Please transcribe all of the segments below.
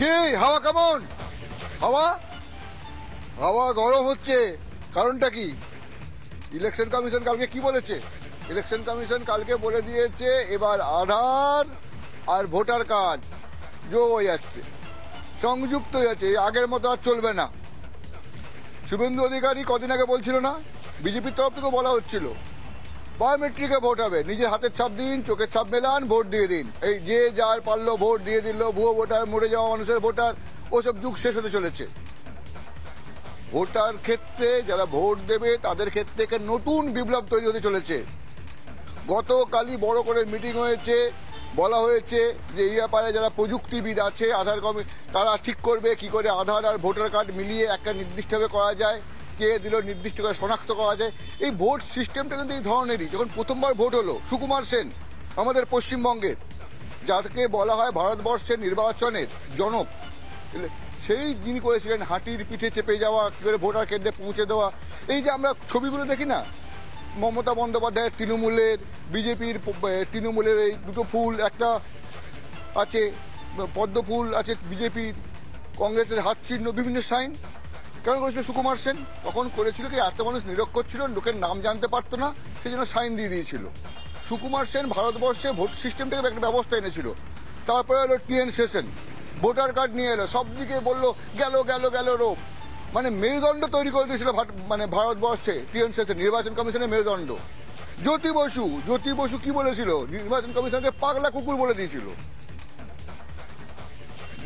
কি হাওয়া কেমন? হাওয়া হাওয়া গরম হচ্ছে, কারণটা কি? ইলেকশন কমিশন কালকে কি বলেছে? ইলেকশন কমিশন কালকে বলে দিয়েছে এবার আধার আর ভোটার কার্ড যোগ হয়ে যাচ্ছে, সংযুক্ত হয়ে যাচ্ছে, আগের মতো আর চলবে না। শুভেন্দু অধিকারী কদিন আগে বলছিল না, বিজেপির তরফ থেকে বলা হচ্ছিল বায়োমেট্রিকে ভোট হবে, নিজের হাতের ছাপ দিন, চোখের ছাপ মেলান, ভোট দিয়ে দিন। এই যে যার পারলো ভোট দিয়ে দিল, ভুয়ো ভোটার, মরে যাওয়া মানুষের ভোটার, ওসব যুগ শেষ হতে চলেছে। ভোটার ক্ষেত্রে যারা ভোট দেবে তাদের ক্ষেত্রে নতুন বিপ্লব তৈরি হতে চলেছে। গতকালই বড় করে মিটিং হয়েছে, বলা হয়েছে যে এই ব্যাপারে যারা প্রযুক্তিবিদ আছে আধার তারা ঠিক করবে কি করে আধার আর ভোটার কার্ড মিলিয়ে একটা নির্দিষ্টভাবে করা যায়, কে দিল নির্দিষ্ট করে শনাক্ত করা যায়। এই ভোট সিস্টেমটা কিন্তু এই ধরনেরই। যখন প্রথমবার ভোট হলো, সুকুমার সেন আমাদের পশ্চিমবঙ্গের, যাকে বলা হয় ভারতবর্ষের নির্বাচনের জনক, সেই যিনি করেছিলেন হাতির পিঠে চেপে যাওয়া, কি করে ভোটার কেন্দ্রে পৌঁছে দেওয়া। এই যে আমরা ছবিগুলো দেখি না, মমতা বন্দ্যোপাধ্যায়ের তৃণমূলের, বিজেপির তৃণমূলের এই দুটো ফুল, একটা আছে পদ্ম ফুল আছে বিজেপির, কংগ্রেসের হাত চিহ্ন, বিভিন্ন সাইন। কেন করেছিল সুকুমার সেন? তখন করেছিল কি, এত মানুষ নিরক্ষর ছিল, লোকের নাম জানতে পারতো না, সেই জন্য সাইন দিয়ে দিয়েছিল। সুকুমার সেন ভারতবর্ষে ভোট সিস্টেমটাকে একটা ব্যবস্থা এনেছিল। তারপরে হলো টিএন সেশন, ভোটার কার্ড নিয়ে এলো, সব দিকে বললো গেল গেল গেল রোপ, মানে মেরুদণ্ড তৈরি করে দিয়েছিল মানে ভারতবর্ষে টিএন সেশন, নির্বাচন কমিশনের মেরুদণ্ড। জ্যোতি বসু কি বলেছিল? নির্বাচন কমিশনকে পাগলা কুকুর বলে দিয়েছিল।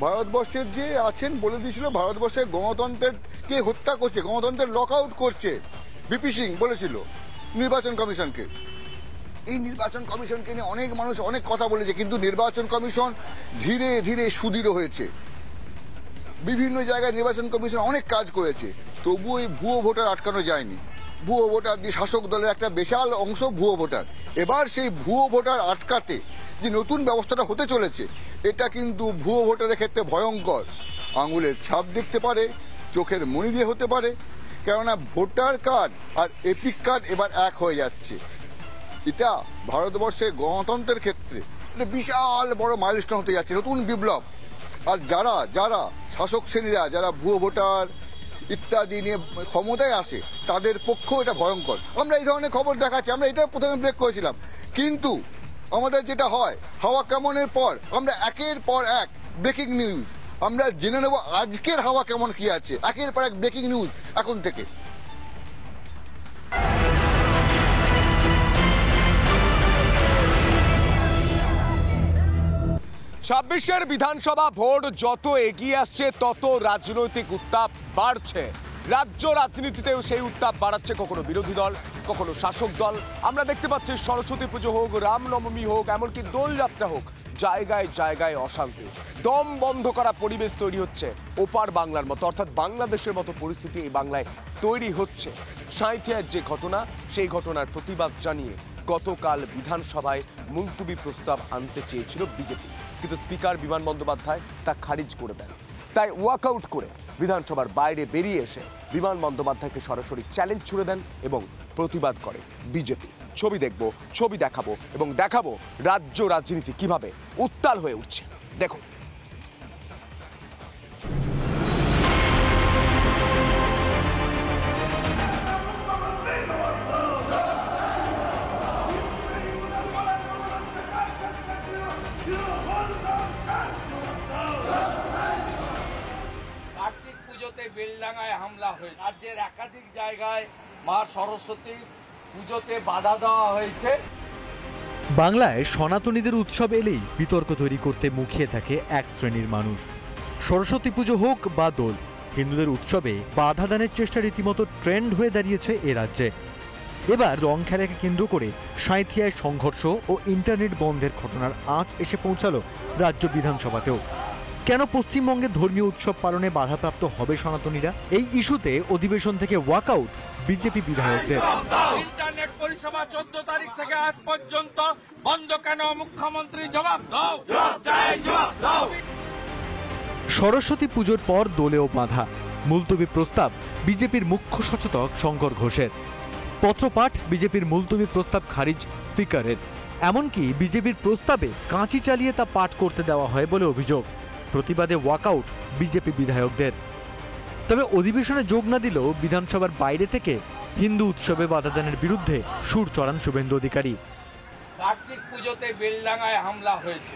ভারতবর্ষের যে আছেন বলে দিয়েছিল ভারতবর্ষের গণতন্ত্রের কে হত্যা করছে, গণতন্ত্রের লক আউট করছে, বিপি সিং বলেছিল নির্বাচন কমিশনকে। এই নির্বাচন কমিশনকে নিয়ে অনেক মানুষ অনেক কথা বলেছে, কিন্তু নির্বাচন কমিশন ধীরে ধীরে সুদৃঢ় হয়েছে। বিভিন্ন জায়গায় নির্বাচন কমিশন অনেক কাজ করেছে, তবুও এই ভুয়ো ভোটার আটকানো যায়নি। ভুয়ো ভোটার দিয়ে শাসক দলের একটা বিশাল অংশ ভুয়ো ভোটার। এবার সেই ভুয়ো ভোটার আটকাতে যে নতুন ব্যবস্থাটা হতে চলেছে, এটা কিন্তু ভুয়ো ভোটারের ক্ষেত্রে ভয়ঙ্কর। আঙুলের ছাপ দেখতে পারে, চোখের মনি দিয়ে হতে পারে, কেননা ভোটার কার্ড আর এপিক কার্ড এবার এক হয়ে যাচ্ছে। এটা ভারতবর্ষের গণতন্ত্রের ক্ষেত্রে বিশাল বড় মাইলস্টোন হতে যাচ্ছে, নতুন বিপ্লব। আর যারা যারা শাসক শ্রেণীরা যারা ভুয়ো ভোটার ইত্যাদি নিয়ে ক্ষমতায় আসে, তাদের পক্ষেও এটা ভয়ঙ্কর। আমরা এই ধরনের খবর দেখাচ্ছি, আমরা এটা প্রথমে ব্রেক করেছিলাম, কিন্তু আমাদের যেটা হয় হাওয়া কেমনের পর আমরা একের পর এক ব্রেকিং নিউজ আমরা জেনে নেব আজকের হাওয়া কেমন কি আছে, একের পর এক ব্রেকিং নিউজ এখন থেকে। ২৬-এর বিধানসভা ভোট যত এগিয়ে আসছে তত রাজনৈতিক উত্তাপ বাড়ছে। রাজ্য রাজনীতিতেও সেই উত্তাপ বাড়াচ্ছে কখনো বিরোধী দল, কখনো শাসক দল। আমরা দেখতে পাচ্ছি সরস্বতী পুজো হোক, রামনবমী হোক, এমনকি দোলযাত্রা হোক, জায়গায় জায়গায় অশান্তি, দম বন্ধ করা পরিবেশ তৈরি হচ্ছে ওপার বাংলার মতো, অর্থাৎ বাংলাদেশের মতো পরিস্থিতি এই বাংলায় তৈরি হচ্ছে। সাঁইথিয়ার যে ঘটনা, সেই ঘটনার প্রতিবাদ জানিয়ে গতকাল বিধানসভায় মুলতবি প্রস্তাব আনতে চেয়েছিল বিজেপি, কিন্তু স্পিকার বিমান বন্দ্যোপাধ্যায় তা খারিজ করে দেন। তাই ওয়াকআউট করে বিধানসভার বাইরে বেরিয়ে এসে বিমান বন্দ্যোপাধ্যায়কে সরাসরি চ্যালেঞ্জ ছুড়ে দেন এবং প্রতিবাদ করে বিজেপি। ছবি দেখব, ছবি দেখাবো এবং দেখাবো রাজ্য রাজনীতি কিভাবে উত্তাল হয়ে উঠছে। দেখুন। বেলডাঙ্গায় হামলা হয়েছে, রাজ্যের একাধিক জায়গায় মা সরস্বতী পুজোতে বাধা দেওয়া হয়েছে। বাংলায় সনাতনীদের উৎসব এলেই বিতর্ক তৈরি করতে মুখিয়ে থাকে এক শ্রেণীর মানুষ। সরস্বতী পুজো হোক বা দোল, হিন্দুদের উৎসবে বাধা দানের চেষ্টা রীতিমতো ট্রেন্ড হয়ে দাঁড়িয়েছে এ রাজ্যে। এবার রং খেলাকে কেন্দ্র করে সাঁইথিয়ায় সংঘর্ষ ও ইন্টারনেট বন্ধের ঘটনার আঁচ এসে পৌঁছালো রাজ্য বিধানসভাতেও। কেন পশ্চিমবঙ্গের ধর্মীয় উৎসব পালনে বাধাপ্রাপ্ত হবে সনাতনীরা? এই ইস্যুতে অধিবেশন থেকে ওয়াকআউট বিজেপি বিধায়কদের। ইন্টারনেট পরিষেবা 14 তারিখ থেকে আজ পর্যন্ত বন্ধ কেন? মুখ্যমন্ত্রী জবাব দাও। সরস্বতী পুজোর পর দোলেও বাধা, মুলতবি প্রস্তাব বিজেপির মুখ্য সচেতক শঙ্কর ঘোষের। পত্রপাঠ বিজেপির মুলতবি প্রস্তাব খারিজ স্পিকারের। এমনকি বিজেপির প্রস্তাবে কাঁচি চালিয়ে তা পাঠ করতে দেওয়া হয় বলে অভিযোগ। প্রতিবাদে ওয়াকআউট বিজেপি বিধায়কদের। তবে অধিবেশনে যোগ না দিলেও বিধানসভার বাইরে থেকে হিন্দু উৎসবে বাধাদানের বিরুদ্ধে সুর চড়ান শুভেন্দু অধিকারী। কার্তিক পুজোতে বেলডাঙ্গায় হামলা হয়েছে,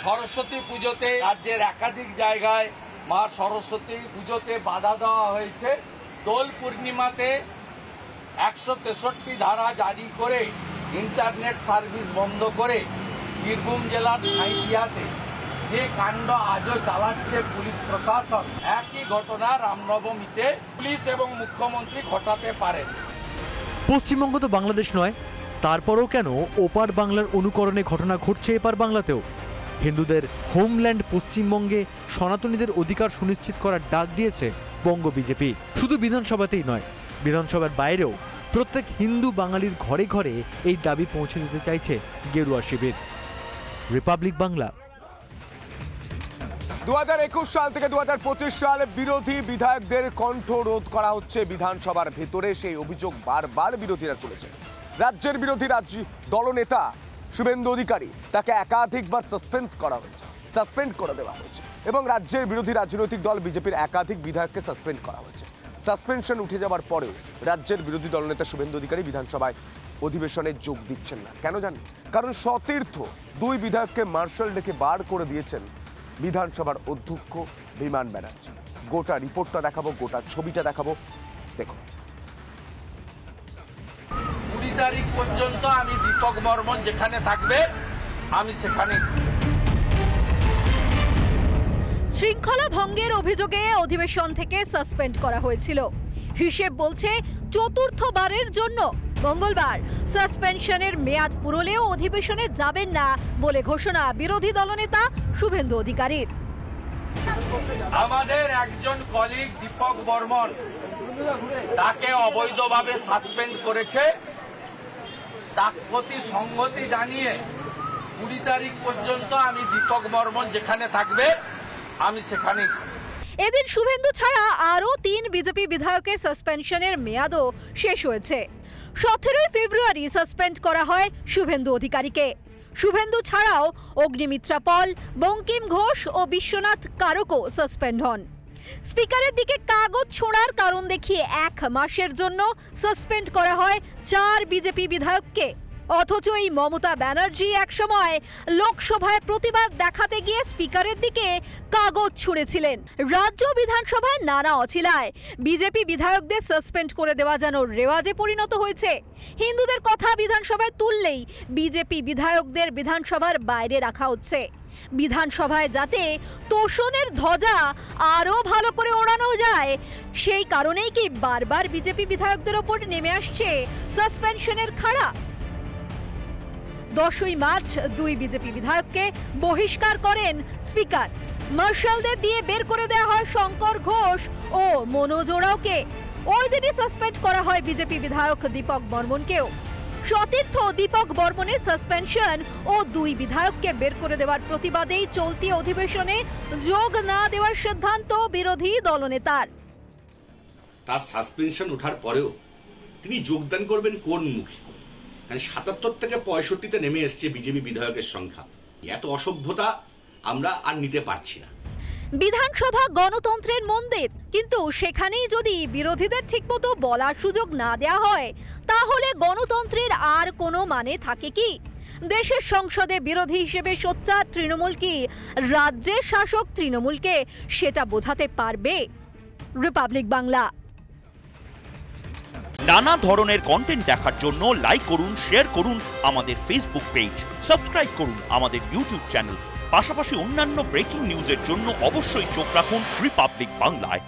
সরস্বতী পুজোতে রাজ্যের একাধিক জায়গায় মা সরস্বতী পুজোতে বাধা দেওয়া হয়েছে, দোল পূর্ণিমাতে 163 ধারা জারি করে ইন্টারনেট সার্ভিস বন্ধ করে বীরভূম জেলার সাঁইথিয়াতে যে কাণ্ড আজও চালাচ্ছে পুলিশ প্রশাসন, একই ঘটনা রামনবমীতে পুলিশ এবং মুখ্যমন্ত্রী ঘটাতে পারেন। পশ্চিমবঙ্গ তো বাংলাদেশ নয়, তারপরও কেন ওপার বাংলার অনুকরণে ঘটনা ঘটছে এপার বাংলাতেও? হিন্দুদের হোমল্যান্ড পশ্চিমবঙ্গে সনাতনীদের অধিকার সুনিশ্চিত করার ডাক দিয়েছে বঙ্গ বিজেপি। শুধু বিধানসভাতেই নয়, বিধানসভার বাইরেও প্রত্যেক হিন্দু বাঙালির ঘরে ঘরে এই দাবি পৌঁছে দিতে চাইছে গেরুয়া শিবির। রিপাবলিক বাংলা। 2021 সাল থেকে 2025 সাল বিরোধী বিধায়কদের কণ্ঠ রোধ করা হচ্ছে বিধানসভার ভেতরে, সেই অভিযোগ বারবার বিরোধীরা তুলেছে। রাজ্যের বিরোধী দলনেতা শুভেন্দু অধিকারী, তাকে একাধিকবার সাসপেন্ড করে দেওয়া হয়েছে এবং রাজ্যের বিরোধী রাজনৈতিক দল বিজেপির একাধিক বিধায়ককে সাসপেন্ড করা হয়েছে। সাসপেনশন উঠে যাওয়ার পরেও রাজ্যের বিরোধী দলনেতা শুভেন্দু অধিকারী বিধানসভায় অধিবেশনে যোগ দিচ্ছেন না। কেন জানেন? কারণ সতীর্থ 2 বিধায়ককে মার্শাল ডেকে বার করে দিয়েছেন বিধানসভার অধ্যক্ষ বিমান ব্যানার্জি। গোটা রিপোর্টটা দেখাবো, গোটা ছবিটা দেখাবো, দেখুন। 20 তারিখ পর্যন্ত আমি দীপক বর্মন যেখানে থাকবে আমি সেখানে। শৃঙ্খলা ভঙ্গের অভিযোগে অধিবেশন থেকে সাসপেন্ড করা হয়েছিল। হিসেব বলছে চতুর্থবারের জন্য মঙ্গলবার সাসপেনশনের মেয়াদ ফুরলেও অধিবেশনে যাবেন না বলে ঘোষণা বিরোধী দলনেতা শুভেন্দু অধিকারীর। আমাদের একজন কলিগ দীপক বর্মন, তাকে অবৈধভাবে সাসপেন্ড করেছে, তার প্রতি সংহতি জানিয়ে 20 তারিখ পর্যন্ত আমি দীপক বর্মন যেখানে থাকবে আমি সেখানে। এদিন শুভেন্দু ছাড়া আরও 3 বিজেপি বিধায়কের সাসপেনশনের মেয়াদও শেষ হয়েছে। 17 ফেব্রুয়ারি সাসপেন্ড করা হয় শুভেন্দু অধিকারীকে। শুভেন্দু ছাড়াও অগ্নিমিত্রা পল, বঙ্কিম ঘোষ ও বিশ্বনাথ কারকও সাসপেন্ড হন। স্পিকারের দিকে কাগজ ছোঁড়ার কারণ দেখিয়ে 1 মাসের জন্য সাসপেন্ড করা হয় 4 বিজেপি বিধায়ককে। অথচ এই মমতা ব্যানার্জি একসময় লোকসভায় প্রতিবাদ দেখাতে গিয়ে স্পিকারের দিকে কাগজ ছুঁড়েছিলেন। রাজ্য বিধানসভায় নানা অছিলায় বিজেপি বিধায়কদের সাসপেন্ড করে দেওয়া যেন রেওয়াজে পরিণত হয়েছে। হিন্দুদের কথা বিধানসভায় তুললেই বিজেপি বিধায়কদের বিধানসভার বাইরে রাখা হচ্ছে। বিধানসভায় যাতে তোষণের ধ্বজা আরও ভালো করে ওড়ানো যায়, সেই কারণেই কি বারবার বিজেপি বিধায়কদের ওপর নেমে আসছে সাসপেনশনের খাড়া। 10ই মার্চ 2 বিজেপি বিধায়ককে বহিষ্কার করেন স্পিকার। মার্শালদের দিয়ে বের করে দেওয়া হয় শঙ্কর ঘোষ ও মনোজ ওরাওকে। ওই দিনই সাসপেন্ড করা হয় বিজেপি বিধায়ক দীপক বর্মনকেও। সতীর্থ দীপক বর্মনের সাসপেনশন ও 2 বিধায়ককে বের করে দেওয়ার প্রতিবাদেই চলতি অধিবেশনে যোগ না দেওয়ার সিদ্ধান্ত বিরোধী দলনেতার। তার সাসপেনশন ওঠার পরেও তিনি যোগদান করবেন কোন মুখে? কারণ 77 থেকে 65-তে নেমে এসছে বিজেপি বিধায়কের সংখ্যা। এত অসভ্যতা আমরা আর নিতে পারছি না। বিধানসভা গণতন্ত্রের মন্দির, কিন্তু সেখানেই যদি বিরোধীদের ঠিকমতো বলার সুযোগ না দেওয়া হয় তাহলে গণতন্ত্রের আর কোনো মানে থাকে কি? দেশের সংসদে বিরোধী হিসেবে সোচ্চার তৃণমূল কি রাজ্যের শাসক তৃণমূলকে সেটা বোঝাতে পারবে? রিপাবলিক বাংলা। নানা ধরনের কন্টেন্ট দেখার জন্য লাইক করুন, শেয়ার করুন আমাদের ফেসবুক পেজ, সাবস্ক্রাইব করুন আমাদের ইউটিউব চ্যানেল। পাশাপাশি অন্যান্য ব্রেকিং নিউজের জন্য অবশ্যই চোখ রাখুন রিপাবলিক বাংলায়।